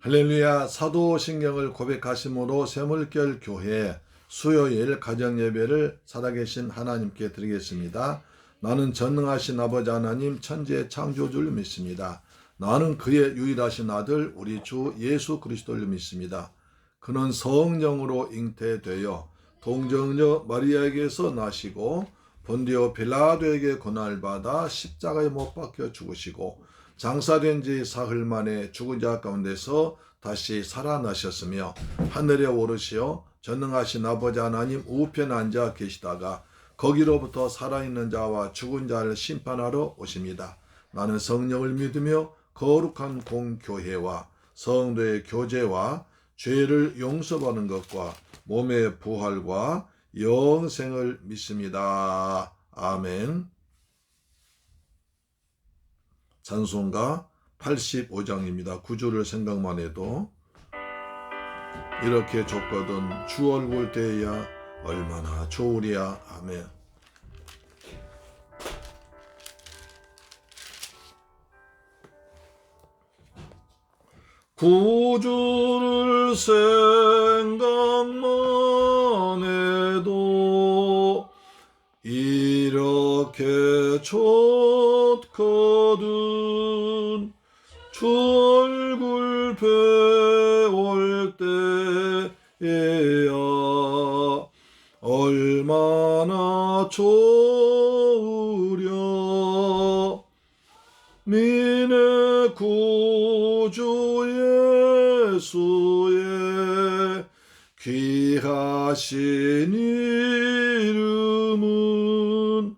할렐루야. 사도신경을 고백하심으로 샘물결 교회 수요일 가정예배를 살아계신 하나님께 드리겠습니다. 나는 전능하신 아버지 하나님 천지의 창조주를 믿습니다. 나는 그의 유일하신 아들 우리 주 예수 그리스도를 믿습니다. 그는 성령으로 잉태되어 동정녀 마리아에게서 나시고 본디오 빌라도에게 고난을 받아 십자가에 못 박혀 죽으시고 장사된 지 사흘 만에 죽은 자 가운데서 다시 살아나셨으며 하늘에 오르시어 전능하신 아버지 하나님 우편에 앉아 계시다가 거기로부터 살아있는 자와 죽은 자를 심판하러 오십니다. 나는 성령을 믿으며 거룩한 공교회와 성도의 교제와 죄를 용서받는 것과 몸의 부활과 영생을 믿습니다. 아멘. 찬송가 85장입니다. 구주를 생각만 해도 이렇게 좋거든 주 얼굴 대야 얼마나 좋으랴. 아멘. 구주를 생각만 해도 이렇게 좋거든 주 얼굴 배울 때에야 얼마나 좋으랴. 민의 구주 예수의 귀하신 이름은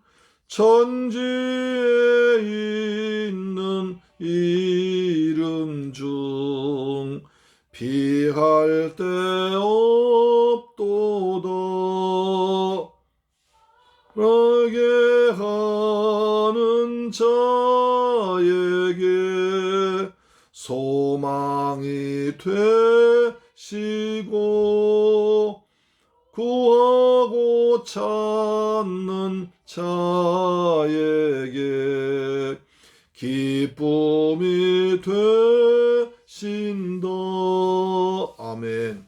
천지에 있는 이름 중 비할 데 없도다. 그러게 하는 자에게 소망이 되시고 구하고 찾는 자에게 기쁨이 되신다. 아멘.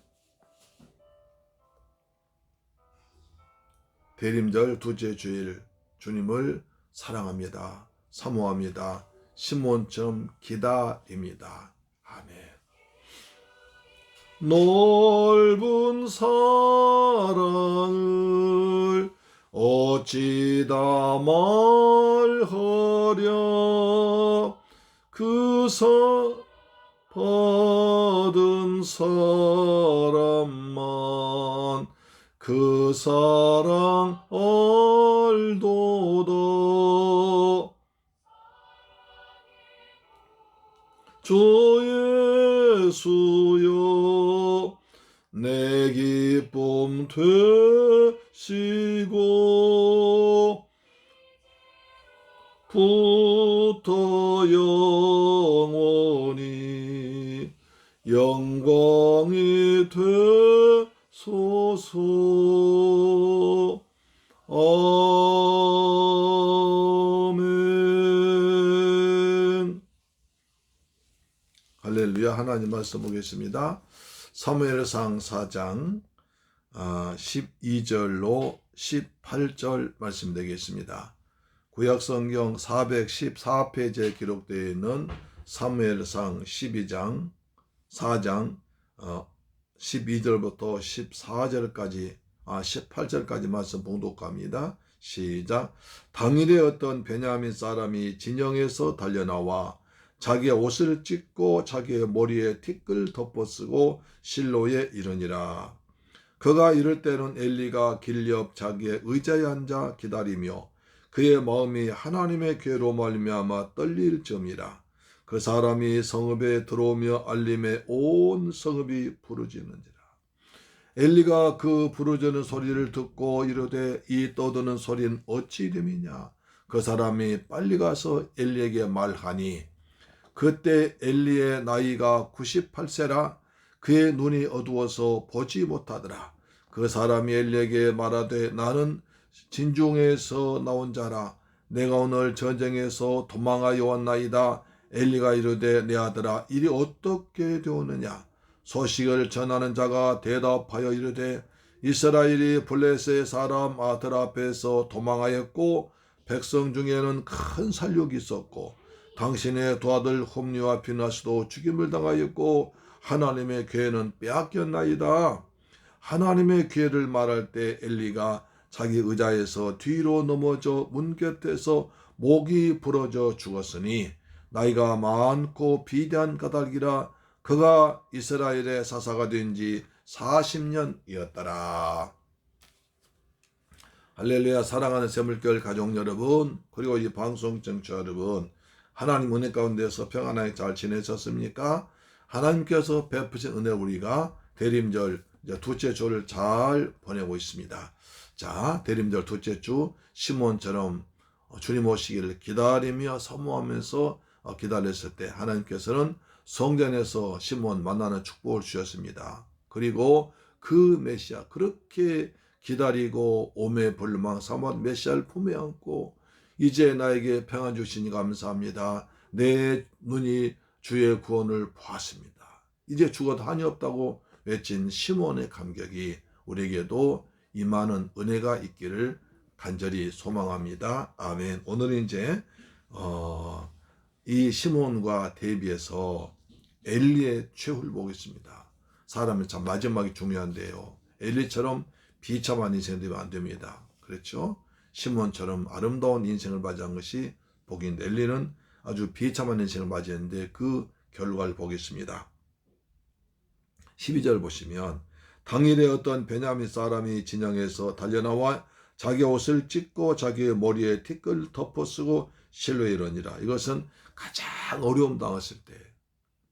대림절 둘째 주일 주님을 사랑합니다. 사모합니다. 시몬처럼 기다립니다. 아멘. 넓은 사랑을 어찌다 말하랴. 그 받은 사람만 그 사랑 알도다. 주 예수여 내 기쁨 되시고 부터 영원히 영광이 되소서. 아멘. 할렐루야. 하나님 말씀 보겠습니다. 사무엘상 4장 12절로 18절 말씀 되겠습니다. 구약성경 414페이지에 기록되어 있는 사무엘상 12장 4장 12절부터 18절까지 말씀 봉독합니다. 시작. 당일에 어떤 베냐민 사람이 진영에서 달려나와 자기의 옷을 찢고 자기의 머리에 티끌 덮어쓰고 실로에 이르니라. 그가 이럴 때는 엘리가 길 옆 자기의 의자에 앉아 기다리며 그의 마음이 하나님의 괴로 말미암아 떨릴 점이라. 그 사람이 성읍에 들어오며 알림에 온 성읍이 부르짖는지라. 엘리가 그 부르짖는 소리를 듣고 이르되 이 떠드는 소리는 어찌 됨이냐. 그 사람이 빨리 가서 엘리에게 말하니 그때 엘리의 나이가 98세라 그의 눈이 어두워서 보지 못하더라. 그 사람이 엘리에게 말하되 나는 진중에서 나온 자라. 내가 오늘 전쟁에서 도망하여 왔나이다. 엘리가 이르되 내 아들아 일이 어떻게 되었느냐. 소식을 전하는 자가 대답하여 이르되 이스라엘이 블레셋 사람 아들 앞에서 도망하였고 백성 중에는 큰 살육이 있었고 당신의 두 아들 홈리와 비나스도 죽임을 당하였고 하나님의 괴는 빼앗겼나이다. 하나님의 괴를 말할 때 엘리가 자기 의자에서 뒤로 넘어져 문 곁에서 목이 부러져 죽었으니 나이가 많고 비대한 까닭이라 그가 이스라엘의 사사가 된 지 40년이었더라. 할렐루야. 사랑하는 새물결 가족 여러분, 그리고 이 방송 청취자 여러분, 하나님 은혜 가운데서 평안하게 잘 지내셨습니까? 하나님께서 베푸신 은혜 우리가 대림절 둘째 주를 잘 보내고 있습니다. 자, 대림절 둘째 주 시몬처럼 주님 오시기를 기다리며 사모하면서 기다렸을 때 하나님께서는 성전에서 시몬 만나는 축복을 주셨습니다. 그리고 그 메시아 그렇게 기다리고 오매 불망 삼아 메시아를 품에 안고 이제 나에게 평안 주시니 감사합니다. 내 눈이 주의 구원을 보았습니다. 이제 죽어도 한이 없다고 외친 시몬의 감격이 우리에게도 임하는 은혜가 있기를 간절히 소망합니다. 아멘. 오늘은 이제 이 시몬과 대비해서 엘리의 최후를 보겠습니다. 사람은 참 마지막이 중요한데요. 엘리처럼 비참한 인생이 되면 안 됩니다. 그렇죠? 시몬처럼 아름다운 인생을 맞이한 것이 복인데 엘리는 아주 비참한 인생을 맞이했는데 그 결과를 보겠습니다. 12절 보시면 당일에 어떤 베냐민 사람이 진영에서 달려나와 자기 옷을 찢고 자기의 머리에 티끌 덮어쓰고 실로에 이르니라. 이것은 가장 어려움 당했을 때,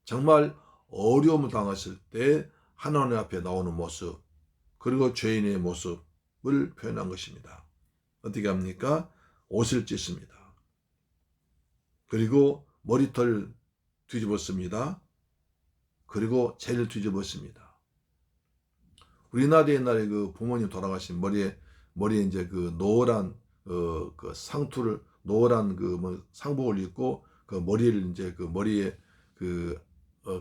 정말 어려움을 당했을 때 하나님 앞에 나오는 모습, 그리고 죄인의 모습을 표현한 것입니다. 어떻게 합니까? 옷을 찢습니다. 그리고 머리털 뒤집었습니다. 그리고 재를 뒤집었습니다. 우리나라 옛날에 그 부모님 돌아가신 머리에 이제 그 노란 그 상투를 노란 그 상복을 입고 그 머리를 이제 그 머리에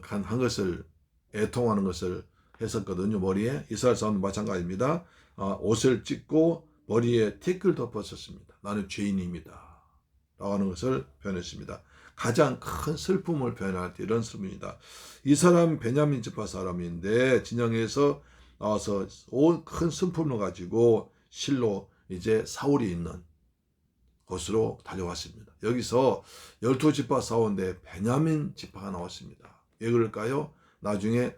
한 것을 애통하는 것을 했었거든요. 머리에 이스라엘 사람도 마찬가지입니다. 옷을 찢고 머리에 티끌 덮었었습니다. 나는 죄인입니다. 라고 하는 것을 표현했습니다. 가장 큰 슬픔을 표현할 때 이런 슬픔입니다. 이 사람 베냐민 지파 사람인데 진영에서 나와서 온 큰 슬픔을 가지고 실로 이제 사울이 있는 곳으로 달려왔습니다. 여기서 12지파 사원대 베냐민 지파가 나왔습니다. 왜 그럴까요? 나중에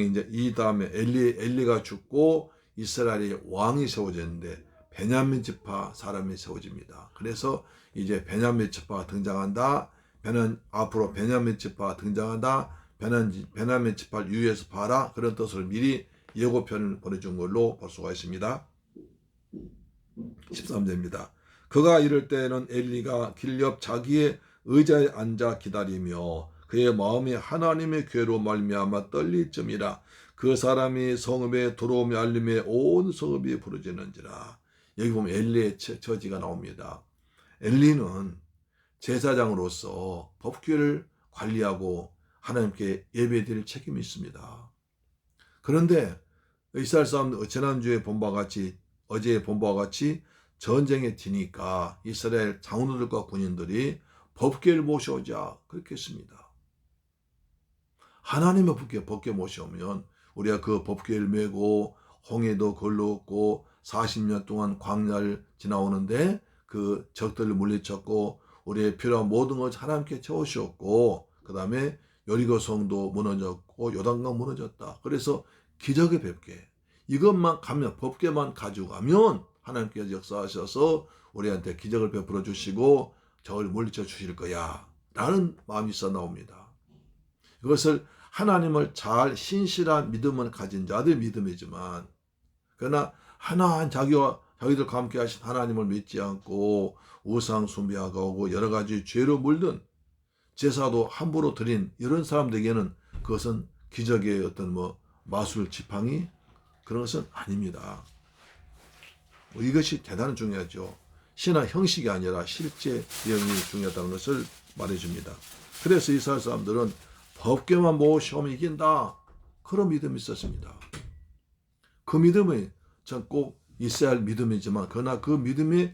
이제 이 다음에 엘리가 죽고 이스라엘의 왕이 세워졌는데 베냐민 지파 사람이 세워집니다. 그래서 이제 베냐민 지파가 등장한다. 앞으로 베냐민 지파가 등장한다. 베냐민 지파를 유의해서 봐라. 그런 뜻으로 미리 예고편을 보내준 걸로 볼 수가 있습니다. 13절입니다. 그가 이럴 때에는 엘리가 길 옆 자기의 의자에 앉아 기다리며 그의 마음이 하나님의 괴로 말미암아 떨릴 쯤이라. 그 사람이 성읍에 들어오며 알림에 온 성읍이 부르짖는지라. 여기 보면 엘리의 처지가 나옵니다. 엘리는 제사장으로서 법궤를 관리하고 하나님께 예배드릴 책임이 있습니다. 그런데 이스라엘 사람들 지난주에 본 바와 같이 어제 본 바와 같이 전쟁에 뛰니까 이스라엘 장로들과 군인들이 법궤를 모셔오자 그렇게 했습니다. 하나님의 법궤 모셔오면 우리가 그 법궤를 메고 홍해도 걸러왔고 40년 동안 광야를 지나오는데 그 적들을 물리쳤고 우리의 필요한 모든 것을 하나님께 채우셨고 그 다음에 여리고 성도 무너졌고 요단강 무너졌다. 그래서 기적의 법궤 이것만 가면 법궤만 가지고 가면 하나님께서 역사하셔서 우리한테 기적을 베풀어 주시고 적을 물리쳐 주실 거야 라는 마음이 있어 나옵니다. 이것을 하나님을 잘 신실한 믿음을 가진 자들 믿음이지만 그러나 하나한 자기들과 함께 하신 하나님을 믿지 않고 우상 숭배하고 여러 가지 죄로 물든 제사도 함부로 드린 이런 사람들에게는 그것은 기적의 어떤 마술 지팡이 그런 것은 아닙니다. 이것이 대단히 중요하죠. 신앙 형식이 아니라 실제 내용이 중요하다는 것을 말해줍니다. 그래서 이스라엘 사람들은 법궤만 모시면 이긴다. 그런 믿음이 있었습니다. 그 믿음이 전 꼭 있어야 할 믿음이지만 그러나 그 믿음이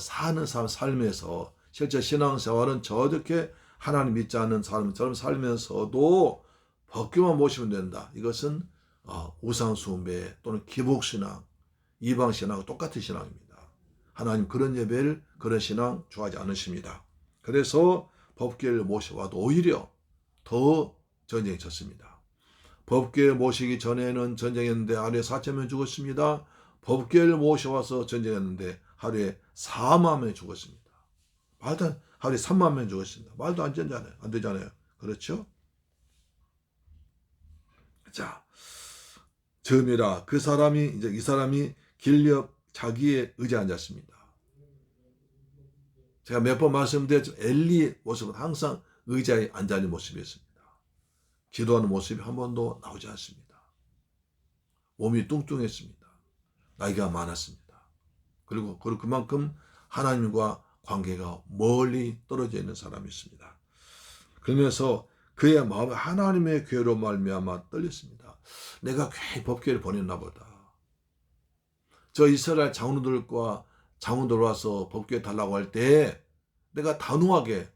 사는 삶에서 실제 신앙생활은 저렇게 하나님 믿지 않는 사람처럼 살면서도 법궤만 모시면 된다. 이것은 우상숭배 또는 기복신앙, 이방신앙과 똑같은 신앙입니다. 하나님 그런 예배를 그런 신앙 좋아하지 않으십니다. 그래서 법궤를 모셔와도 오히려 더 전쟁이 졌습니다. 법궤를 모시기 전에는 전쟁했는데 하루에 4,000명 죽었습니다. 법궤를 모셔와서 전쟁했는데 하루에 4만 명이 죽었습니다. 말도 하루에 3만 명 죽었습니다. 말도 안 되잖아요. 안 되잖아요. 그렇죠? 자, 점이라 그 사람이 이제 이 사람이 길옆 자기의 의자에 앉았습니다. 제가 몇 번 말씀드렸지만 엘리의 모습은 항상 의자에 앉아 있는 모습이었습니다. 기도하는 모습이 한 번도 나오지 않습니다. 몸이 뚱뚱했습니다. 나이가 많았습니다. 그리고 그만큼 하나님과 관계가 멀리 떨어져 있는 사람이었습니다. 그러면서 그의 마음이 하나님의 괴로 말미암아 떨렸습니다. 내가 괜히 법궤를 보냈나 보다. 저 이스라엘 장로들과 와서 법궤 달라고 할 때 내가 단호하게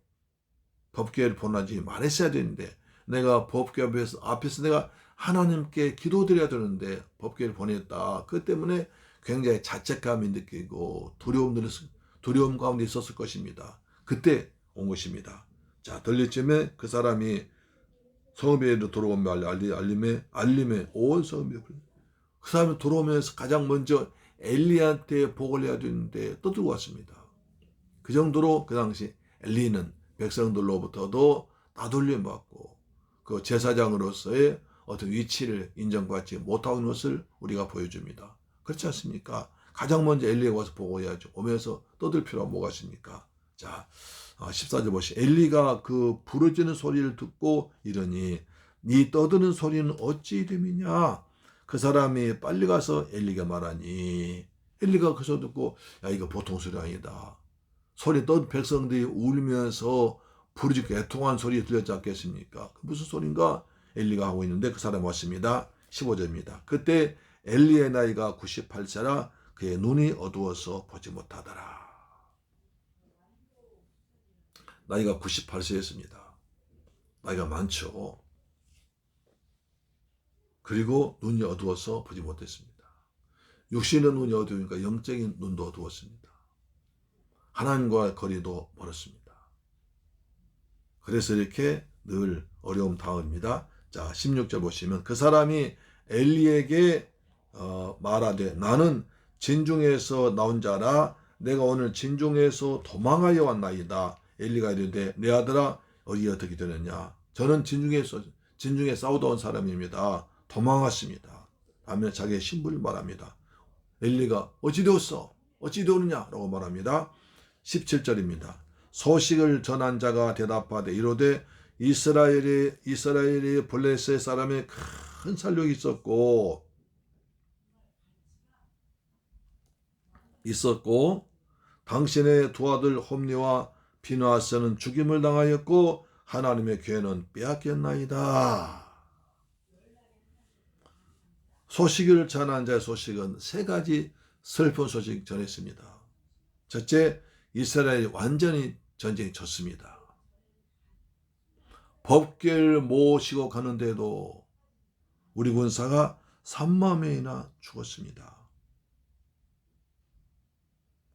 법궤를 보내지 말했어야 되는데 내가 법궤 앞에서 내가 하나님께 기도드려야 되는데 법궤를 보냈다. 그 때문에 굉장히 자책감이 느끼고 두려움 가운데 있었을 것입니다. 그때 온 것입니다. 자, 들리쯤에 그 사람이 성읍에도 들어오며 알림에 온 성읍이 그 사람이 들어오면서 가장 먼저 엘리한테 복을 해야 되는데 떠들고 왔습니다. 그 정도로 그 당시 엘리는 백성들로부터도 따돌림 받고 그 제사장으로서의 어떤 위치를 인정받지 못하는 것을 우리가 보여줍니다. 그렇지 않습니까? 가장 먼저 엘리에 와서 보고해야죠. 오면서 떠들 필요가 뭐가 있습니까? 자, 14절 보시. 엘리가 그 부르짖는 소리를 듣고 이러니 네 떠드는 소리는 어찌 됨이냐? 그 사람이 빨리 가서 엘리가 말하니 엘리가 그 소리 듣고 야 이거 보통 소리 아니다. 소리 떠든 백성들이 울면서 부르짖고 애통한 소리 들렸지 않겠습니까? 무슨 소린가? 엘리가 하고 있는데 그 사람이 왔습니다. 15절입니다. 그때 엘리의 나이가 98세라 그의 눈이 어두워서 보지 못하더라. 나이가 98세였습니다. 나이가 많죠. 그리고 눈이 어두워서 보지 못했습니다. 육신의 눈이 어두우니까 영적인 눈도 어두웠습니다. 하나님과의 거리도 멀었습니다. 그래서 이렇게 늘 어려움 당합니다. 자, 16절 보시면 그 사람이 엘리에게 말하되 나는 진중에서 나온 자라 내가 오늘 진중에서 도망하여 왔나이다. 엘리가 이르되 내 아들아 어디 어떻게 되느냐. 저는 진중에 싸우다 온 사람입니다. 도망왔습니다. 하면 자기의 신분을 말합니다. 엘리가 어찌 되었어? 어찌 되느냐? 라고 말합니다. 17절입니다. 소식을 전한 자가 대답하되 이르되 이스라엘이 블레셋 사람의 큰 살력이 있었고 당신의 두 아들 홈리와 비누아스는 죽임을 당하였고 하나님의 괴는 빼앗겼나이다. 소식을 전한 자의 소식은 세 가지 슬픈 소식 전했습니다. 첫째, 이스라엘이 완전히 전쟁이 졌습니다. 법궤를 모시고 가는데도 우리 군사가 3만 명이나 죽었습니다.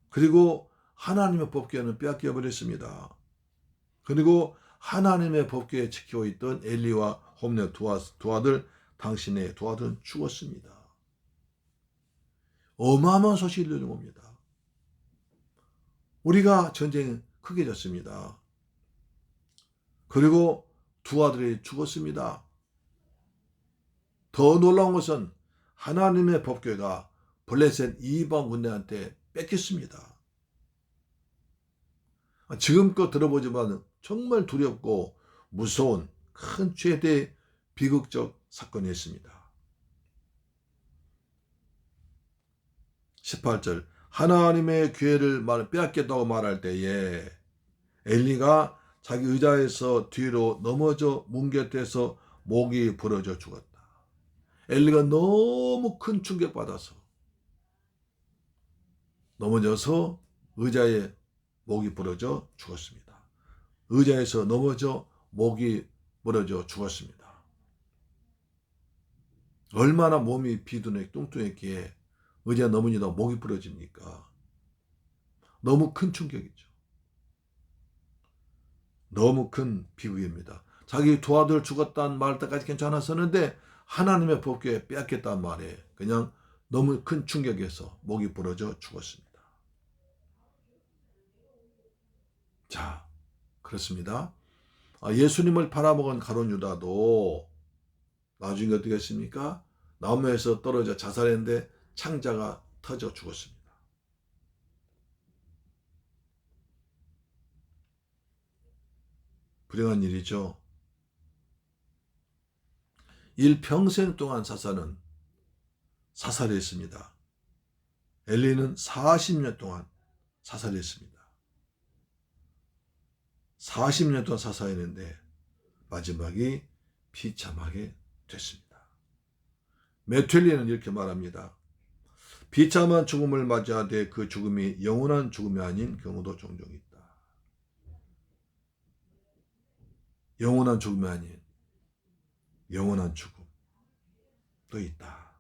그리고 하나님의 법궤는 빼앗겨 버렸습니다. 그리고 하나님의 법궤에 지키고 있던 엘리와 홈리 두 아들 당신의 두 아들은 죽었습니다. 어마어마한 소식이 들려온 겁니다. 우리가 전쟁이 크게 졌습니다. 그리고 두 아들이 죽었습니다. 더 놀라운 것은 하나님의 법궤가 블레셋 이방 군대한테 뺏겼습니다. 지금껏 들어보지만 정말 두렵고 무서운 큰 최대 비극적 사건이었습니다. 18절 하나님의 괴를 빼앗겼다고 말할 때에 엘리가 자기 의자에서 뒤로 넘어져 뭉개돼서 목이 부러져 죽었다. 엘리가 너무 큰 충격받아서 넘어져서 의자에 목이 부러져 죽었습니다. 의자에서 넘어져 목이 부러져 죽었습니다. 얼마나 몸이 비둔해 뚱뚱했기에 의자에 넘어지다 목이 부러집니까? 너무 큰 충격이죠. 너무 큰 비극입니다. 자기 두 아들 죽었다는 말 때까지 괜찮았었는데 하나님의 법궤에 빼앗겼단 말이에요. 그냥 너무 큰 충격에서 목이 부러져 죽었습니다. 자, 그렇습니다. 예수님을 팔아먹은 가룟 유다도 나중에 어떻게 했습니까? 나무에서 떨어져 자살했는데 창자가 터져 죽었습니다. 불행한 일이죠. 일평생 동안 사살했습니다. 엘리는 40년 동안 사살했습니다. 40년 동안 사살했는데 마지막이 비참하게 됐습니다. 메튠리는 이렇게 말합니다. 비참한 죽음을 맞이하되 그 죽음이 영원한 죽음이 아닌 경우도 종종 있다. 영원한 죽음이 아닌 영원한 죽음도 있다.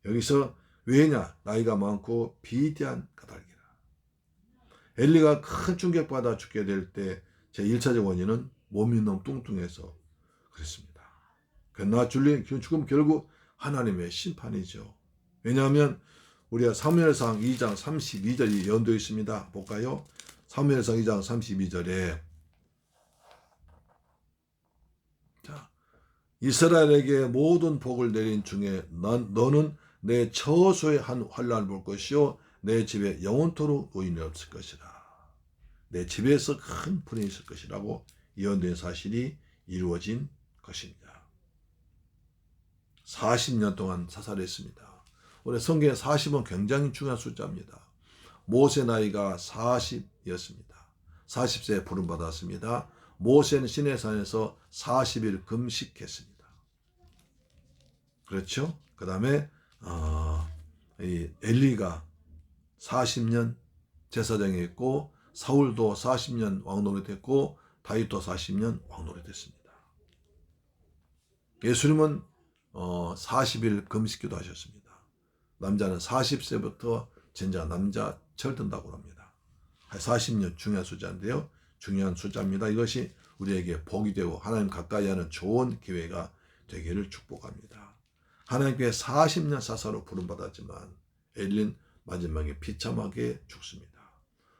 여기서 왜냐? 나이가 많고 비대한 까닭이라. 엘리가 큰 충격받아 죽게 될 때 제1차적 원인은 몸이 너무 뚱뚱해서 그랬습니다. 그러나 죽음 결국 하나님의 심판이죠. 왜냐하면 우리가 사무엘상 2장 32절이 연도에 있습니다. 볼까요? 사무엘상 2장 32절에 자, 이스라엘에게 모든 복을 내린 중에 너는 내 처소에 한 환난을 볼 것이요 내 집에 영원토록 노인이 없을 것이라. 내 집에서 큰 불행이 있을 것이라고 예언된 사실이 이루어진 것입니다. 40년 동안 사살했습니다. 원래 성경에 40은 굉장히 중요한 숫자입니다. 모세 나이가 40이었습니다. 40세에 부름받았습니다. 모세는 시내산에서 40일 금식했습니다. 그렇죠? 그 다음에 엘리가 40년 제사장이 했고 사울도 40년 왕노릇 했고 다윗도 40년 왕노릇 했습니다. 예수님은 40일 금식기도 하셨습니다. 남자는 40세부터 진짜 남자 철든다고 합니다. 40년 중요한 숫자인데요. 중요한 숫자입니다. 이것이 우리에게 복이 되고 하나님 가까이 하는 좋은 기회가 되기를 축복합니다. 하나님께 40년 사사로 부름받았지만 엘리는 마지막에 비참하게 죽습니다.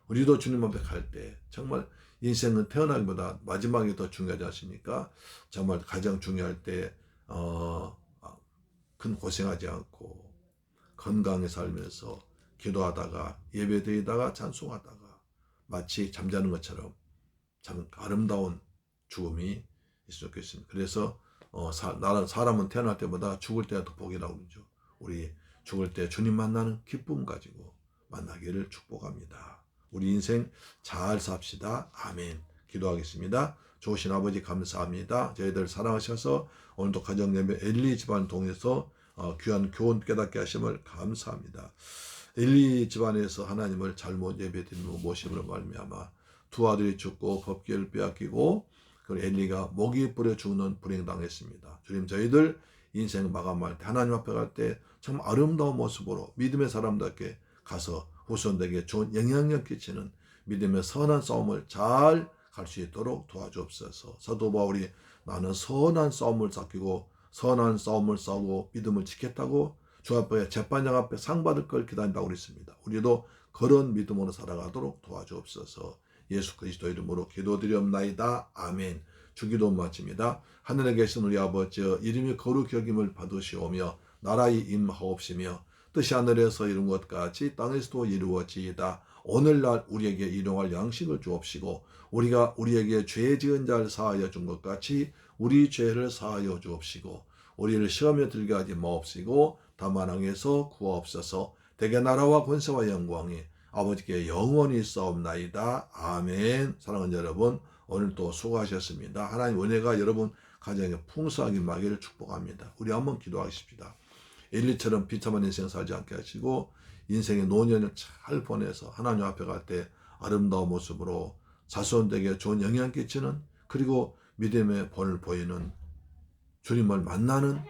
우리도 주님 앞에 갈 때 정말 인생은 태어나기보다 마지막이 더 중요하지 않습니까? 정말 가장 중요할 때 큰 고생하지 않고 건강히 살면서 기도하다가 예배드리다가 찬송하다가 마치 잠자는 것처럼 참 아름다운 죽음이 있었으면 좋겠습니다. 그래서 사람은 태어날 때보다 죽을 때가 더 복이라고 그러죠. 우리 죽을 때 주님 만나는 기쁨 가지고 만나기를 축복합니다. 우리 인생 잘 삽시다. 아멘. 기도하겠습니다. 좋으신 아버지 감사합니다. 저희들 사랑하셔서 오늘도 가정예배 엘리 집안 통해서 귀한 교훈 깨닫게 하심을 감사합니다. 엘리 집안에서 하나님을 잘못 예배드리는 모심으로 말미암아 두 아들이 죽고 법궤를 빼앗기고 그 엘리가 목이 부러 죽는 불행당했습니다. 주님 저희들 인생 마감할 때 하나님 앞에 갈 때 정말 아름다운 모습으로 믿음의 사람답게 가서 후손에게 좋은 영향력 끼치는 믿음의 선한 싸움을 잘 갈 수 있도록 도와주옵소서. 사도 바울이 나는 선한 싸움을 싸우고 선한 싸움을 싸우고 믿음을 지켰다고 주 앞에 재판장 앞에 상 받을 걸 기다린다고 그랬습니다. 우리도 그런 믿음으로 살아가도록 도와주옵소서. 예수 그리스도 이름으로 기도드리옵나이다. 아멘. 주기도 마칩니다. 하늘에 계신 우리 아버지 이름이 거룩히 여김을 받으시오며 나라의 임하옵시며 뜻이 하늘에서 이룬 것 같이 땅에서도 이루어지이다. 오늘날 우리에게 일용할 양식을 주옵시고 우리가 우리에게 죄 지은 자를 사하여 준 것 같이 우리 죄를 사하여 주옵시고 우리를 시험에 들게 하지 마옵시고 다만 악에서 구하옵소서. 대개 나라와 권세와 영광이 아버지께 영원히 있사옵나이다. 아멘. 사랑하는 여러분 오늘 또 수고하셨습니다. 하나님 은혜가 여러분 가정에 풍성하게 임하기를 축복합니다. 우리 한번 기도하십시다. 엘리처럼 비참한 인생 살지 않게 하시고 인생의 노년을 잘 보내서 하나님 앞에 갈 때 아름다운 모습으로 자손에게 좋은 영향 끼치는, 그리고 믿음의 본을 보이는, 주님을 만나는,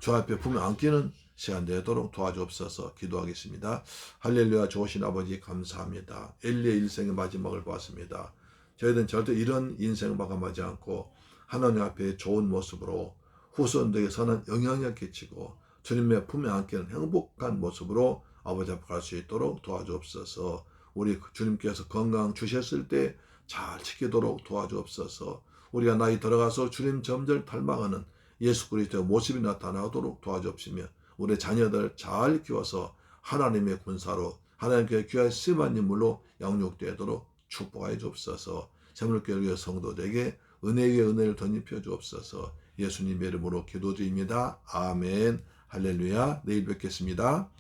주 앞에 품에 안기는 시간 되도록 도와주옵소서. 기도하겠습니다. 할렐루야. 좋으신 아버지 감사합니다. 엘리의 일생의 마지막을 보았습니다. 저희들은 절대 이런 인생을 마감하지 않고 하나님 앞에 좋은 모습으로 후손들에게 선한 영향을 끼치고 주님의 품에 안기는 행복한 모습으로 아버지 앞에 갈 수 있도록 도와주옵소서. 우리 주님께서 건강 주셨을 때 잘 지키도록 도와주옵소서. 우리가 나이 들어가서 주님 점절 닮아가는 예수 그리스도의 모습이 나타나도록 도와주옵시며 우리 자녀들 잘 키워서 하나님의 군사로 하나님께 귀한 심한 인물로 양육되도록 축복하여 주옵소서. 새물교회 성도들에게 은혜 위에 은혜를 덧입혀 주옵소서. 예수님의 이름으로 기도드립니다. 아멘. 할렐루야. 내일 뵙겠습니다.